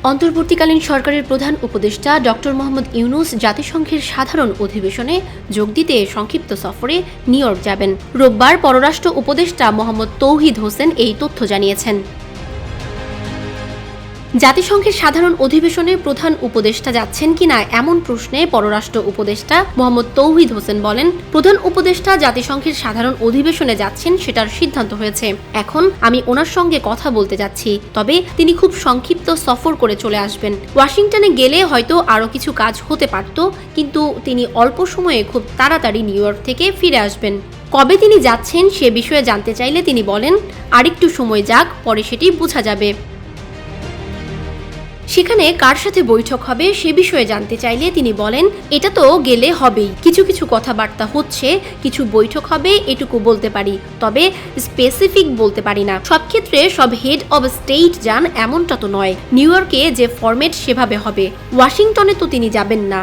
অন্তর্বর্তীকালীন সরকারের প্রধান উপদেষ্টা ডক্টর মোহাম্মদ ইউনূস জাতিসংঘের সাধারণ অধিবেশনে যোগ দিতে সংক্ষিপ্ত সফরে নিউ ইয়র্ক যাবেন। রোববার পররাষ্ট্র উপদেষ্টা মোহাম্মদ তৌহিদ হোসেন এই তথ্য জানিয়েছেন। জাতিসংঘের সাধারণ অধিবেশনে প্রধান উপদেষ্টা যাচ্ছেন কিনা এমন প্রশ্নে পররাষ্ট্র উপদেষ্টা মোহাম্মদ তৌহিদ হোসেন বলেন, প্রধান উপদেষ্টা জাতিসংঘের সাধারণ অধিবেশনে যাচ্ছেন সেটার সিদ্ধান্ত হয়েছে। এখন আমি ওনার সঙ্গে কথা বলতে যাচ্ছি, তবে তিনি খুব সংক্ষিপ্ত সফর করে চলে আসবেন। ওয়াশিংটনে গেলে হয়তো আরও কিছু কাজ হতে পারত, কিন্তু তিনি অল্প সময়ে খুব তাড়াতাড়ি নিউ ইয়র্ক থেকে ফিরে আসবেন। কবে তিনি যাচ্ছেন সে বিষয়ে জানতে চাইলে তিনি বলেন, আরেকটু সময় যাক, পরে সেটি বোঝা যাবে। সেখানে কার সাথে বৈঠক হবে সে বিষয়ে জানতে চাইলে তিনি বলেন, এটা তো গেলে হবেই, কিছু কিছু কথাবার্তা হচ্ছে, কিছু বৈঠক হবে এটুকু বলতে পারি, তবে স্পেসিফিক বলতে পারি না। সব ক্ষেত্রে সব হেড অব স্টেট যান এমনটা তো নয়। নিউ ইয়র্কে যে ফরম্যাট সেভাবে হবে, ওয়াশিংটনে তো তিনি যাবেন না।